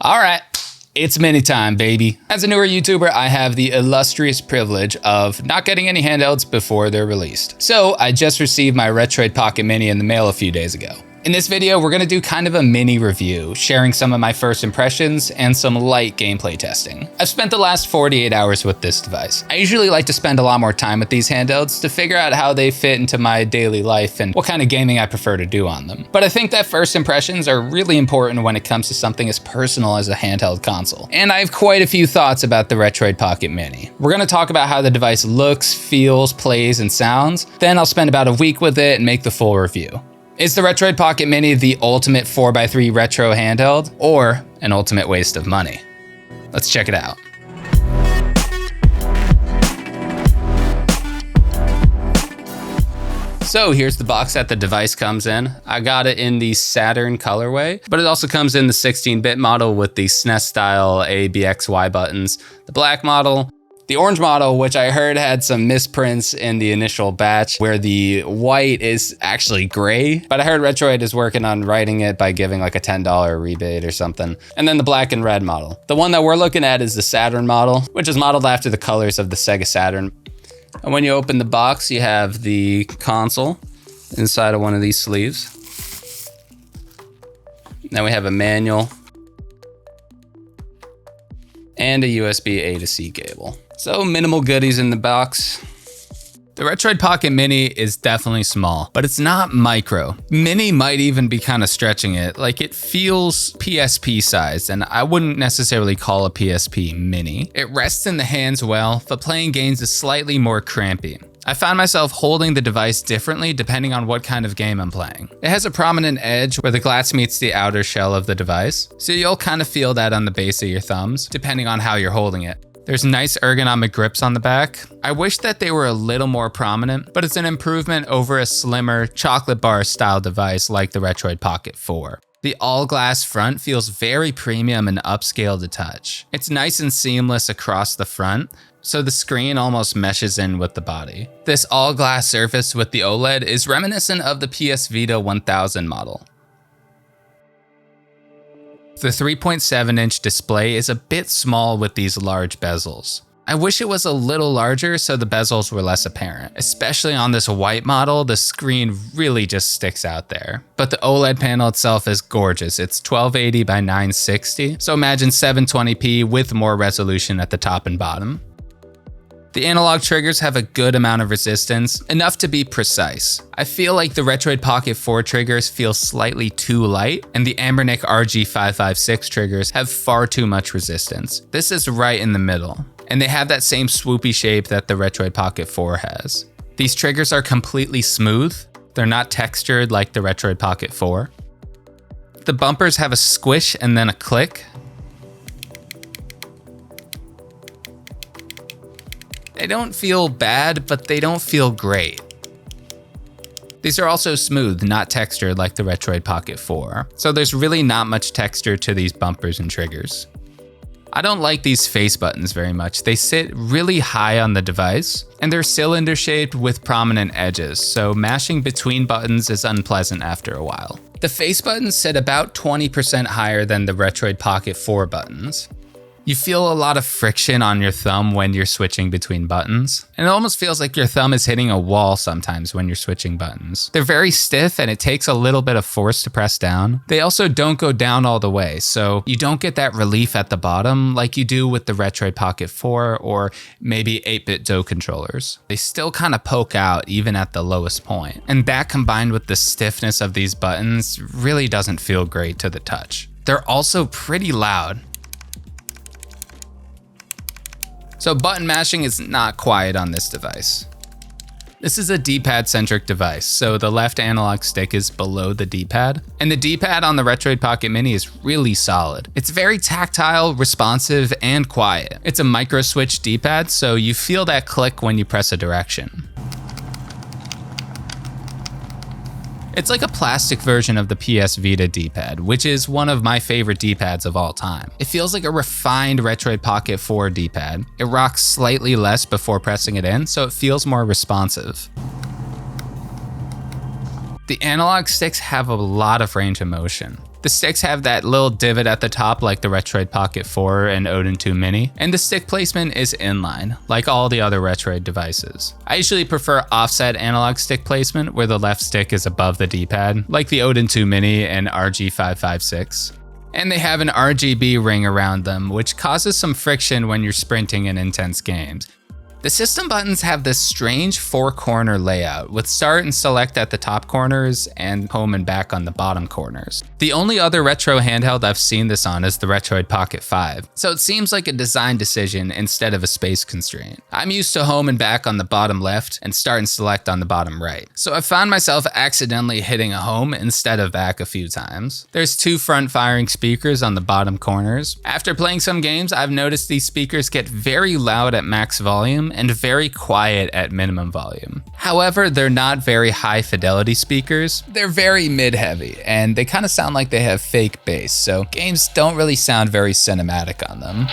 Alright, it's mini time, baby. As a newer YouTuber, I have the illustrious privilege of not getting any handhelds before they're released. So I just received my Retroid Pocket Mini in the mail a few days ago. In this video, we're gonna do kind of a mini review, sharing some of my first impressions and some light gameplay testing. I've spent the last 48 hours with this device. I usually like to spend a lot more time with these handhelds to figure out how they fit into my daily life and what kind of gaming I prefer to do on them. But I think that first impressions are really important when it comes to something as personal as a handheld console. And I have quite a few thoughts about the Retroid Pocket Mini. We're gonna talk about how the device looks, feels, plays, and sounds. Then I'll spend about a week with it and make the full review. Is the Retroid Pocket Mini the ultimate 4x3 retro handheld, or an ultimate waste of money? Let's check it out. So here's the box that the device comes in. I got it in the Saturn colorway, but it also comes in the 16-bit model with the SNES style A, B, X, Y buttons, the black model, the orange model, which I heard had some misprints in the initial batch where the white is actually gray, but I heard Retroid is working on writing it by giving like a $10 rebate or something. And then the black and red model. The one that we're looking at is the Saturn model, which is modeled after the colors of the Sega Saturn. And when you open the box, you have the console inside of one of these sleeves. Then we have a manual and a USB A to C cable. So minimal goodies in the box. The Retroid Pocket Mini is definitely small, but it's not micro. Mini might even be kind of stretching it. Like, it feels PSP sized, and I wouldn't necessarily call a PSP mini. It rests in the hands well, but playing games is slightly more crampy. I found myself holding the device differently depending on what kind of game I'm playing. It has a prominent edge where the glass meets the outer shell of the device, so you'll kind of feel that on the base of your thumbs, depending on how you're holding it. There's nice ergonomic grips on the back. I wish that they were a little more prominent, but it's an improvement over a slimmer chocolate bar style device like the Retroid Pocket 4. The all-glass front feels very premium and upscale to touch. It's nice and seamless across the front, so the screen almost meshes in with the body. This all-glass surface with the OLED is reminiscent of the PS Vita 1000 model. The 3.7-inch display is a bit small with these large bezels. I wish it was a little larger so the bezels were less apparent. Especially on this white model, the screen really just sticks out there. But the OLED panel itself is gorgeous. It's 1280 by 960, so imagine 720p with more resolution at the top and bottom. The analog triggers have a good amount of resistance, enough to be precise. I feel like the Retroid Pocket 4 triggers feel slightly too light, and the Anbernic RG556 triggers have far too much resistance. This is right in the middle, and they have that same swoopy shape that the Retroid Pocket 4 has. These triggers are completely smooth. They're not textured like the Retroid Pocket 4. The bumpers have a squish and then a click. They don't feel bad, but they don't feel great. These are also smooth, not textured like the Retroid Pocket 4, so there's really not much texture to these bumpers and triggers. I don't like these face buttons very much. They sit really high on the device, and they're cylinder shaped with prominent edges, so mashing between buttons is unpleasant after a while. The face buttons sit about 20% higher than the Retroid Pocket 4 buttons. You feel a lot of friction on your thumb when you're switching between buttons, and it almost feels like your thumb is hitting a wall sometimes when you're switching buttons. They're very stiff and it takes a little bit of force to press down. They also don't go down all the way, so you don't get that relief at the bottom like you do with the Retroid Pocket 4 or maybe 8-bit Do controllers. They still kind of poke out even at the lowest point, and that combined with the stiffness of these buttons really doesn't feel great to the touch. They're also pretty loud. So button mashing is not quiet on this device. This is a D-pad centric device, so the left analog stick is below the D-pad, and the D-pad on the Retroid Pocket Mini is really solid. It's very tactile, responsive, and quiet. It's a micro switch D-pad, so you feel that click when you press a direction. It's like a plastic version of the PS Vita D-pad, which is one of my favorite D-pads of all time. It feels like a refined Retroid Pocket 4 D-pad. It rocks slightly less before pressing it in, so it feels more responsive. The analog sticks have a lot of range of motion. The sticks have that little divot at the top like the Retroid Pocket 4 and Odin 2 Mini, and the stick placement is inline, like all the other Retroid devices. I usually prefer offset analog stick placement where the left stick is above the D-pad, like the Odin 2 Mini and RG556. And they have an RGB ring around them, which causes some friction when you're sprinting in intense games. The system buttons have this strange 4-corner layout with start and select at the top corners and home and back on the bottom corners. The only other retro handheld I've seen this on is the Retroid Pocket 5, so it seems like a design decision instead of a space constraint. I'm used to home and back on the bottom left and start and select on the bottom right, so I found myself accidentally hitting a home instead of back a few times. There's 2 front-firing speakers on the bottom corners. After playing some games, I've noticed these speakers get very loud at max volume and very quiet at minimum volume. However, they're not very high fidelity speakers. They're very mid-heavy, and they kind of sound like they have fake bass, so games don't really sound very cinematic on them.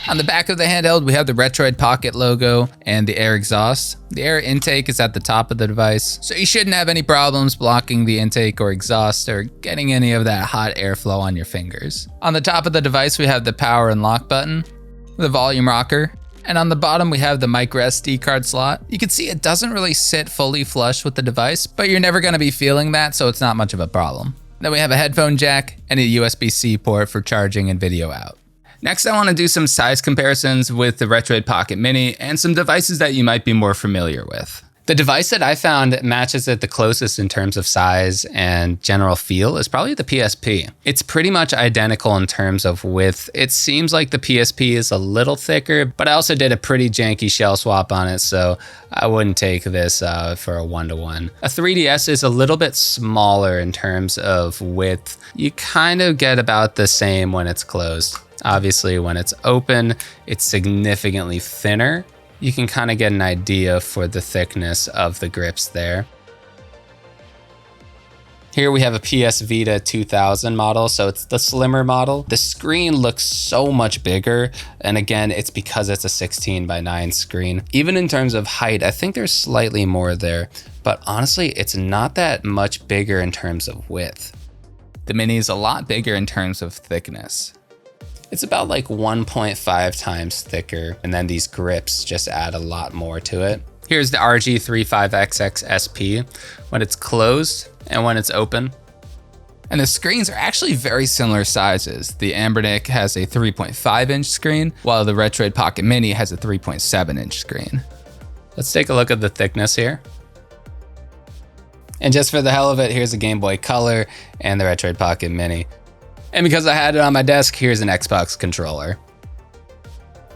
On the back of the handheld, we have the Retroid Pocket logo and the air exhaust. The air intake is at the top of the device, so you shouldn't have any problems blocking the intake or exhaust or getting any of that hot airflow on your fingers. On the top of the device, we have the power and lock button, the volume rocker, and on the bottom we have the micro SD card slot. You can see it doesn't really sit fully flush with the device, but you're never going to be feeling that, so it's not much of a problem. Then we have a headphone jack and a USB-C port for charging and video out. Next, I want to do some size comparisons with the Retroid Pocket Mini and some devices that you might be more familiar with. The device that I found matches it the closest in terms of size and general feel is probably the PSP. It's pretty much identical in terms of width. It seems like the PSP is a little thicker, but I also did a pretty janky shell swap on it, so I wouldn't take this for a 1-to-1. A 3DS is a little bit smaller in terms of width. You kind of get about the same when it's closed. Obviously, when it's open, it's significantly thinner. You can kind of get an idea for the thickness of the grips there. Here we have a PS Vita 2000 model, so it's the slimmer model. The screen looks so much bigger, and again, it's because it's a 16:9 screen. Even in terms of height, I think there's slightly more there, but honestly, it's not that much bigger in terms of width. The Mini is a lot bigger in terms of thickness. It's about like 1.5 times thicker, and then these grips just add a lot more to it. Here's the RG35XX SP when it's closed and when it's open. And the screens are actually very similar sizes. The Anbernic has a 3.5-inch screen, while the Retroid Pocket Mini has a 3.7-inch screen. Let's take a look at the thickness here. And just for the hell of it, here's a Game Boy Color and the Retroid Pocket Mini. And because I had it on my desk, here's an Xbox controller.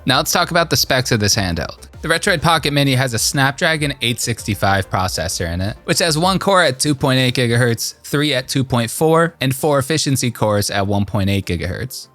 Now let's talk about the specs of this handheld. The Retroid Pocket Mini has a Snapdragon 865 processor in it, which has 1 core at 2.8 GHz, 3 at 2.4, and 4 efficiency cores at 1.8 GHz.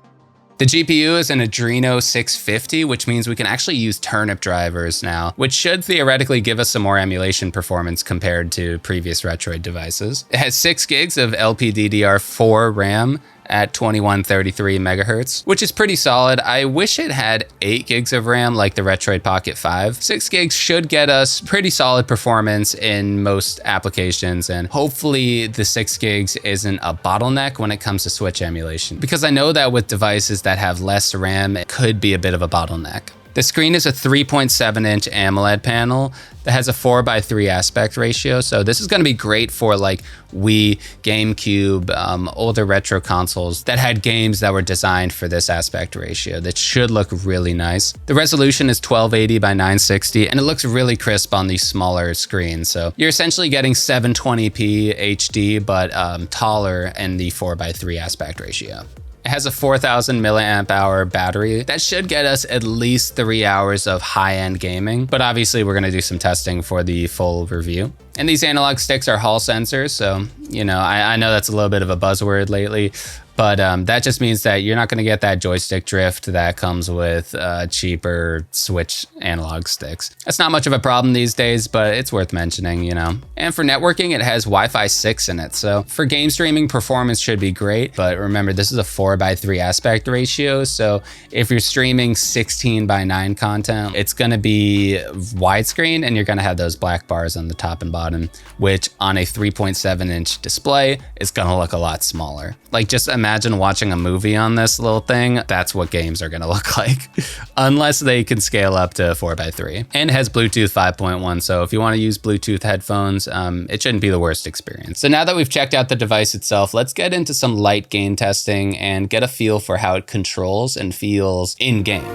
The GPU is an Adreno 650, which means we can actually use turnip drivers now, which should theoretically give us some more emulation performance compared to previous Retroid devices. It has 6 gigs of LPDDR4 RAM at 2133 megahertz, which is pretty solid. I wish it had 8 gigs of RAM like the Retroid Pocket 5. 6 gigs should get us pretty solid performance in most applications, and hopefully the 6 gigs isn't a bottleneck when it comes to Switch emulation, because I know that with devices that have less RAM, it could be a bit of a bottleneck. The screen is a 3.7-inch AMOLED panel that has a 4:3 aspect ratio, so this is going to be great for like Wii, Gamecube, older retro consoles that had games that were designed for this aspect ratio. That should look really nice. The resolution is 1280 by 960, and it looks really crisp on these smaller screens, so you're essentially getting 720p HD, but taller in the 4:3 aspect ratio. It has a 4,000 milliamp hour battery. That should get us at least 3 hours of high-end gaming, but obviously we're gonna do some testing for the full review. And these analog sticks are Hall sensors, so, you know, I know that's a little bit of a buzzword lately, But that just means that you're not going to get that joystick drift that comes with cheaper Switch analog sticks. That's not much of a problem these days, but it's worth mentioning, you know. And for networking, it has Wi-Fi 6 in it. So for game streaming, performance should be great. But remember, this is a 4:3 aspect ratio. So if you're streaming 16:9 content, it's going to be widescreen and you're going to have those black bars on the top and bottom, which on a 3.7-inch display is going to look a lot smaller. Like, just imagine watching a movie on this little thing. That's what games are going to look like, unless they can scale up to 4:3. And it has Bluetooth 5.1. So if you want to use Bluetooth headphones, it shouldn't be the worst experience. So now that we've checked out the device itself, let's get into some light game testing and get a feel for how it controls and feels in game.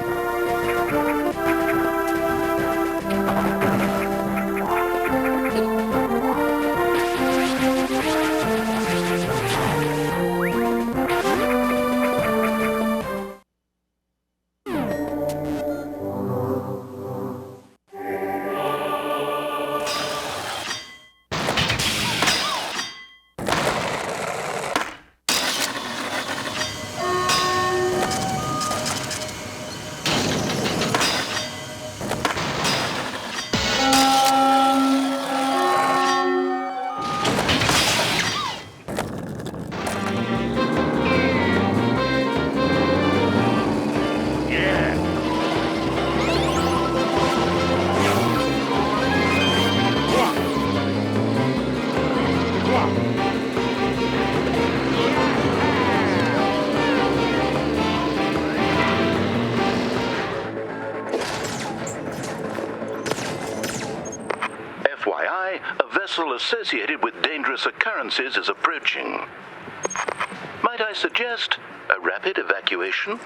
A vessel associated with dangerous occurrences is approaching. Might I suggest a rapid evacuation?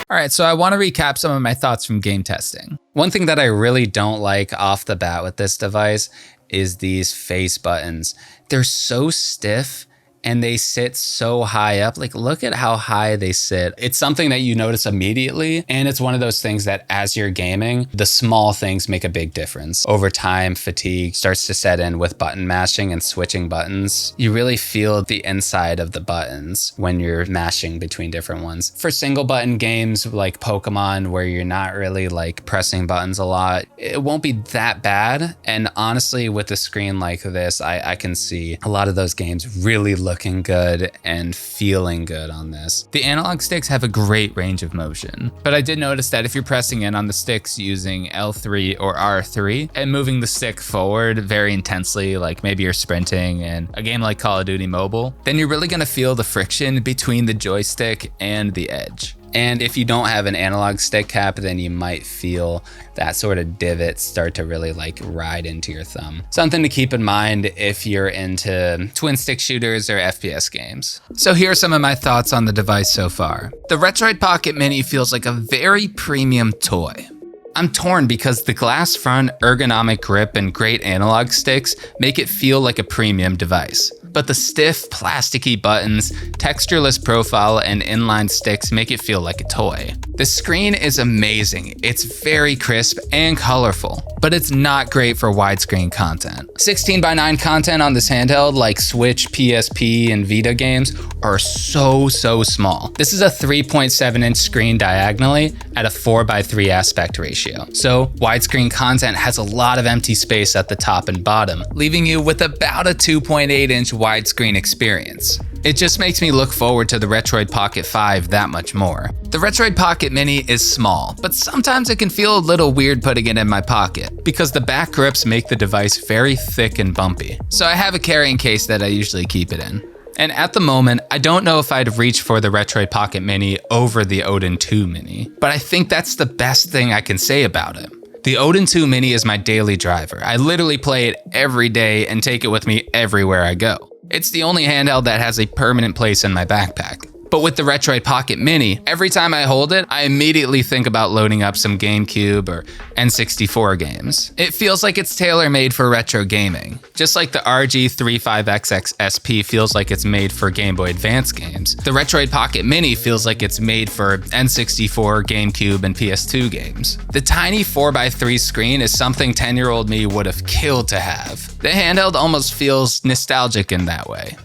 All right, so I want to recap some of my thoughts from game testing. One thing that I really don't like off the bat with this device is these face buttons. They're so stiff and they sit so high up. Like, look at how high they sit. It's something that you notice immediately. And it's one of those things that as you're gaming, the small things make a big difference. Over time, fatigue starts to set in with button mashing and switching buttons. You really feel the inside of the buttons when you're mashing between different ones. For single button games like Pokemon, where you're not really like pressing buttons a lot, it won't be that bad. And honestly, with a screen like this, I can see a lot of those games really looking good and feeling good on this. The analog sticks have a great range of motion, but I did notice that if you're pressing in on the sticks using L3 or R3 and moving the stick forward very intensely, like maybe you're sprinting in a game like Call of Duty Mobile, then you're really gonna feel the friction between the joystick and the edge. And if you don't have an analog stick cap, then you might feel that sort of divot start to really like ride into your thumb. Something to keep in mind if you're into twin stick shooters or FPS games. So here are some of my thoughts on the device so far. The Retroid Pocket Mini feels like a very premium toy. I'm torn because the glass front, ergonomic grip, and great analog sticks make it feel like a premium device. But the stiff, plasticky buttons, textureless profile, and inline sticks make it feel like a toy. The screen is amazing. It's very crisp and colorful, but it's not great for widescreen content. 16:9 content on this handheld, like Switch, PSP, and Vita games, are so small. This is a 3.7-inch screen diagonally at a 4:3 aspect ratio. So widescreen content has a lot of empty space at the top and bottom, leaving you with about a 2.8-inch widescreen experience. It just makes me look forward to the Retroid Pocket 5 that much more. The Retroid Pocket Mini is small, but sometimes it can feel a little weird putting it in my pocket because the back grips make the device very thick and bumpy. So I have a carrying case that I usually keep it in. And at the moment, I don't know if I'd reach for the Retroid Pocket Mini over the Odin 2 Mini, but I think that's the best thing I can say about it. The Odin 2 Mini is my daily driver. I literally play it every day and take it with me everywhere I go. It's the only handheld that has a permanent place in my backpack. But with the Retroid Pocket Mini, every time I hold it, I immediately think about loading up some Gamecube or N64 games. It feels like it's tailor-made for retro gaming. Just like the RG35XX SP feels like it's made for Game Boy Advance games, the Retroid Pocket Mini feels like it's made for N64, GameCube, and PS2 games. The tiny 4x3 screen is something 10-year-old me would have killed to have. The handheld almost feels nostalgic in that way.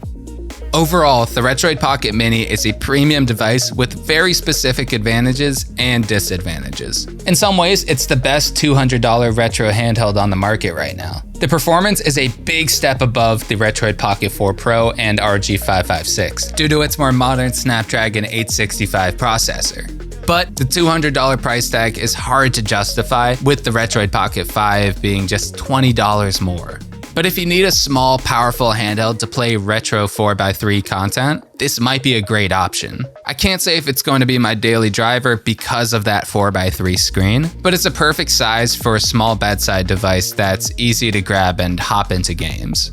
Overall, the Retroid Pocket Mini is a premium device with very specific advantages and disadvantages. In some ways, it's the best $200 retro handheld on the market right now. The performance is a big step above the Retroid Pocket 4 Pro and RG556 due to its more modern Snapdragon 865 processor. But the $200 price tag is hard to justify, with the Retroid Pocket 5 being just $20 more. But if you need a small, powerful handheld to play retro 4x3 content, this might be a great option. I can't say if it's going to be my daily driver because of that 4x3 screen, but it's a perfect size for a small bedside device that's easy to grab and hop into games.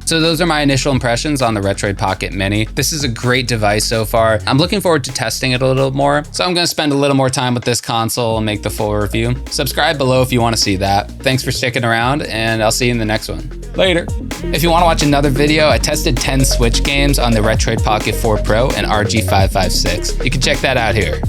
So those are my initial impressions on the Retroid Pocket Mini. This is a great device so far. I'm looking forward to testing it a little more, so I'm gonna spend a little more time with this console and make the full review. Subscribe below if you wanna see that. Thanks for sticking around, and I'll see you in the next one. Later. If you wanna watch another video, I tested 10 Switch games on the Retroid Pocket 4 Pro and RG556. You can check that out here.